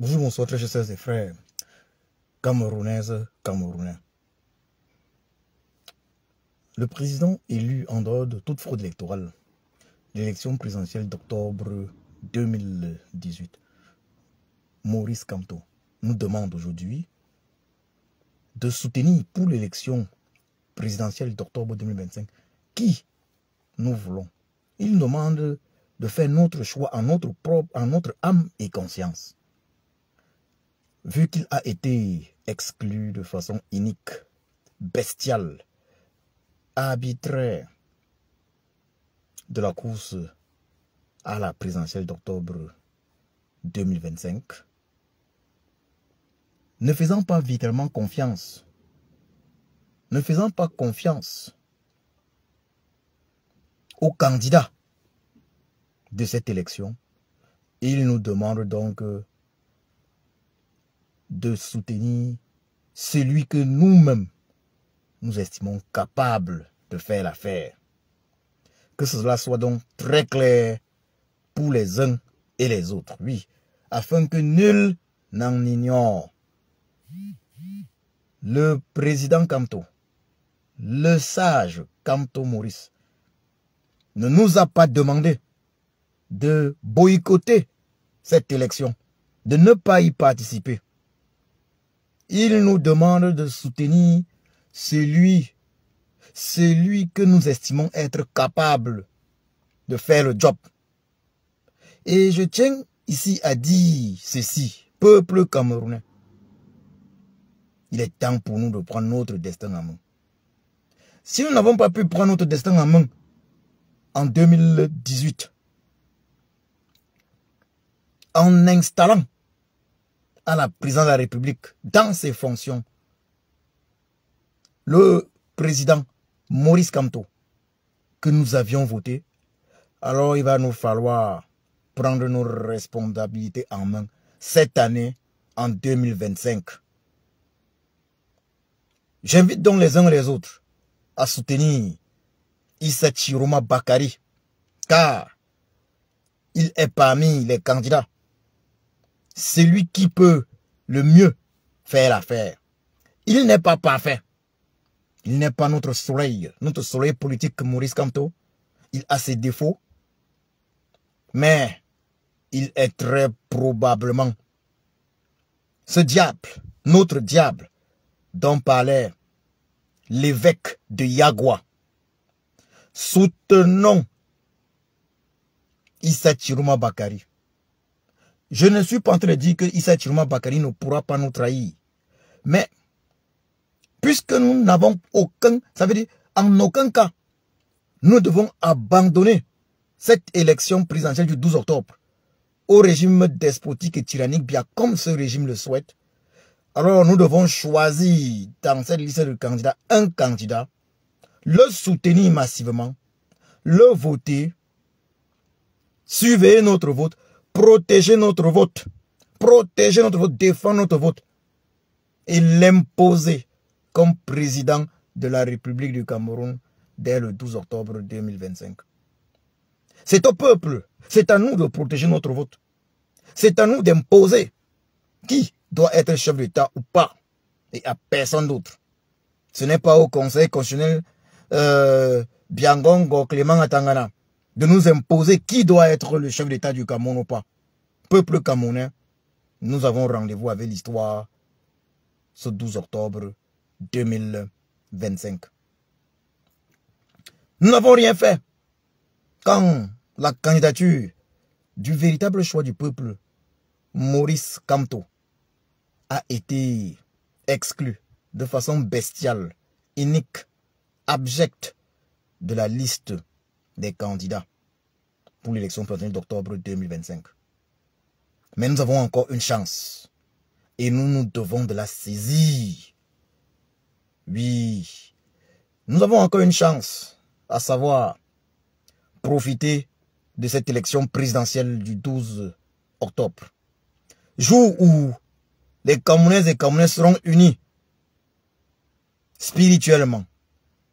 Bonjour, bonsoir, très chers sœurs et frères, camerounaises, camerounais. Le président élu en dehors de toute fraude électorale, l'élection présidentielle d'octobre 2018, Maurice Kamto, nous demande aujourd'hui de soutenir pour l'élection présidentielle d'octobre 2025 qui nous voulons. Il nous demande de faire notre choix en notre âme et conscience. Vu qu'il a été exclu de façon inique, bestiale, arbitraire de la course à la présidentielle d'octobre 2025, ne faisant pas vitalement confiance, aux candidats de cette élection, il nous demande donc de soutenir celui que nous-mêmes nous estimons capable de faire l'affaire. Que cela soit donc très clair pour les uns et les autres, oui, afin que nul n'en ignore. Le président Kamto, le sage Kamto Maurice, ne nous a pas demandé de boycotter cette élection, de ne pas y participer. Il nous demande de soutenir celui que nous estimons être capable de faire le job. Et je tiens ici à dire ceci, peuple camerounais. Il est temps pour nous de prendre notre destin en main. Si nous n'avons pas pu prendre notre destin en main en 2018, en installant à la présidence de la République dans ses fonctions le président Maurice Kamto que nous avions voté, alors il va nous falloir prendre nos responsabilités en main cette année en 2025. J'invite donc les uns et les autres à soutenir Issa Chiroma Bakari, car il est parmi les candidats celui qui peut le mieux faire l'affaire. Il n'est pas parfait. Il n'est pas notre soleil politique Maurice Kamto. Il a ses défauts. Mais il est très probablement ce diable, notre diable, dont parlait l'évêque de Yagua. Soutenons Issa Chiroma Bakari. Je ne suis pas en train de dire que Issa Chiroma Bakari ne pourra pas nous trahir. Mais, puisque nous n'avons ça veut dire, en aucun cas, nous devons abandonner cette élection présidentielle du 12 octobre au régime despotique et tyrannique, bien comme ce régime le souhaite. Alors, nous devons choisir dans cette liste de candidats un candidat, le soutenir massivement, le voter, surveiller notre vote, protéger notre vote, défendre notre vote et l'imposer comme président de la République du Cameroun dès le 12 octobre 2025. C'est au peuple, c'est à nous de protéger notre vote. C'est à nous d'imposer qui doit être chef d'État ou pas, et à personne d'autre. Ce n'est pas au Conseil constitutionnel Biangongo Clément Atangana de nous imposer qui doit être le chef d'État du Cameroun ou pas. Peuple camerounais, nous avons rendez-vous avec l'histoire ce 12 octobre 2025. Nous n'avons rien fait quand la candidature du véritable choix du peuple, Maurice Kamto, a été exclue de façon bestiale, inique, abjecte de la liste des candidats pour l'élection présidentielle d'octobre 2025. Mais nous avons encore une chance et nous devons de la saisir. Oui, nous avons encore une chance, à savoir profiter de cette élection présidentielle du 12 octobre. Jour où les Camerounaises et Camerounais seront unis spirituellement,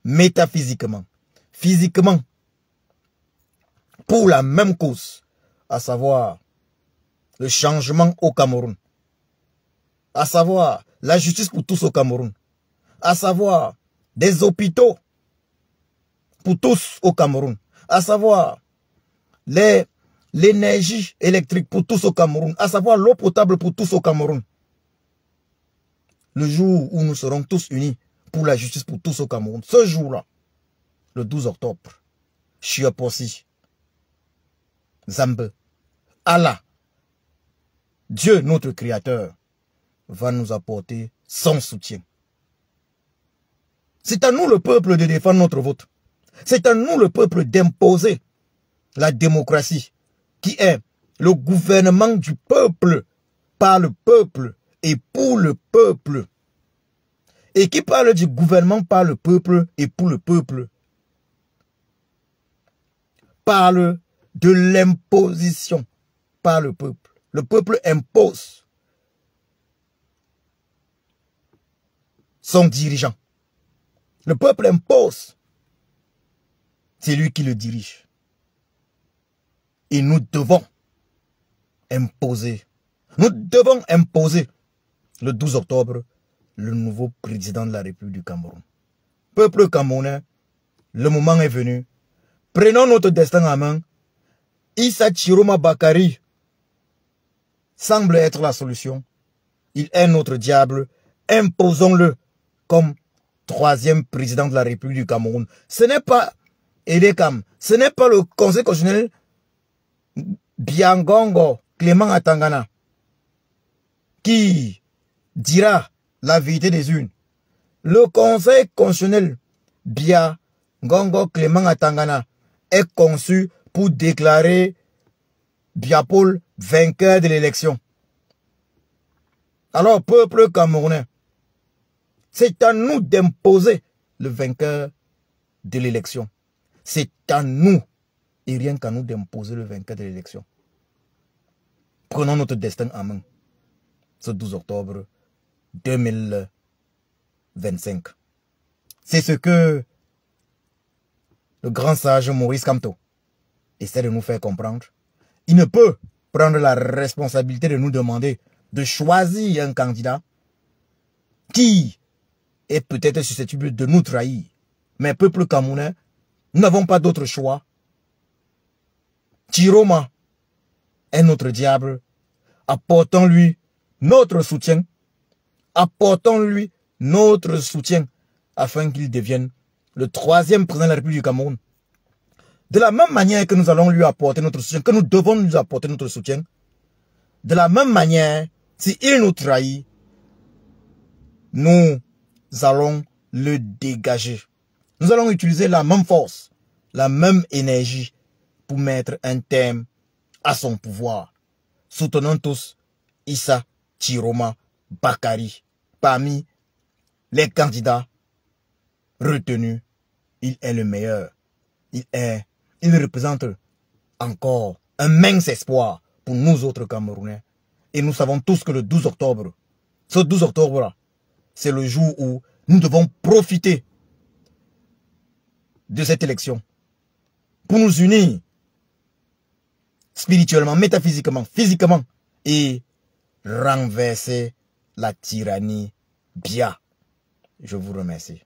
métaphysiquement, physiquement, pour la même cause, à savoir le changement au Cameroun, à savoir la justice pour tous au Cameroun, à savoir des hôpitaux pour tous au Cameroun, à savoir l'énergie électrique pour tous au Cameroun, à savoir l'eau potable pour tous au Cameroun. Le jour où nous serons tous unis pour la justice pour tous au Cameroun, ce jour-là, le 12 octobre, Chiapossi, Zambe, Allah, Dieu notre Créateur, va nous apporter son soutien. C'est à nous le peuple de défendre notre vote. C'est à nous le peuple d'imposer la démocratie qui est le gouvernement du peuple, par le peuple et pour le peuple. Et qui parle du gouvernement par le peuple et pour le peuple, parle de l'imposition par le peuple. Le peuple impose son dirigeant. Le peuple impose. C'est lui qui le dirige. Et nous devons imposer. Nous devons imposer le 12 octobre le nouveau président de la République du Cameroun. Peuple camerounais, le moment est venu. Prenons notre destin en main. Issa Chiroma Bakari semble être la solution. Il est notre diable. Imposons-le comme troisième président de la République du Cameroun. Ce n'est pas Edekam, ce n'est pas le Conseil constitutionnel Biangongo Clément Atangana qui dira la vérité des urnes. Le Conseil constitutionnel Biangongo Clément Atangana est conçu pour déclarer Biapol vainqueur de l'élection. Alors, peuple camerounais, c'est à nous d'imposer le vainqueur de l'élection. C'est à nous, et rien qu'à nous, d'imposer le vainqueur de l'élection. Prenons notre destin en main, ce 12 octobre 2025. C'est ce que le grand sage Maurice Kamto essaie de nous faire comprendre. Il ne peut prendre la responsabilité de nous demander de choisir un candidat qui est peut-être susceptible de nous trahir. Mais peuple camerounais, nous n'avons pas d'autre choix. Chiroma est notre diable. Apportons-lui notre soutien. Apportons-lui notre soutien afin qu'il devienne le troisième président de la République du Cameroun. De la même manière que nous allons lui apporter notre soutien, que nous devons lui apporter notre soutien, de la même manière, s'il nous trahit, nous allons le dégager. Nous allons utiliser la même force, la même énergie pour mettre un terme à son pouvoir. Soutenons tous Issa Chiroma Bakari. Parmi les candidats retenus, il est le meilleur. Il représente encore un mince espoir pour nous autres Camerounais. Et nous savons tous que le 12 octobre, ce 12 octobre-là, c'est le jour où nous devons profiter de cette élection pour nous unir spirituellement, métaphysiquement, physiquement et renverser la tyrannie Bia. Je vous remercie.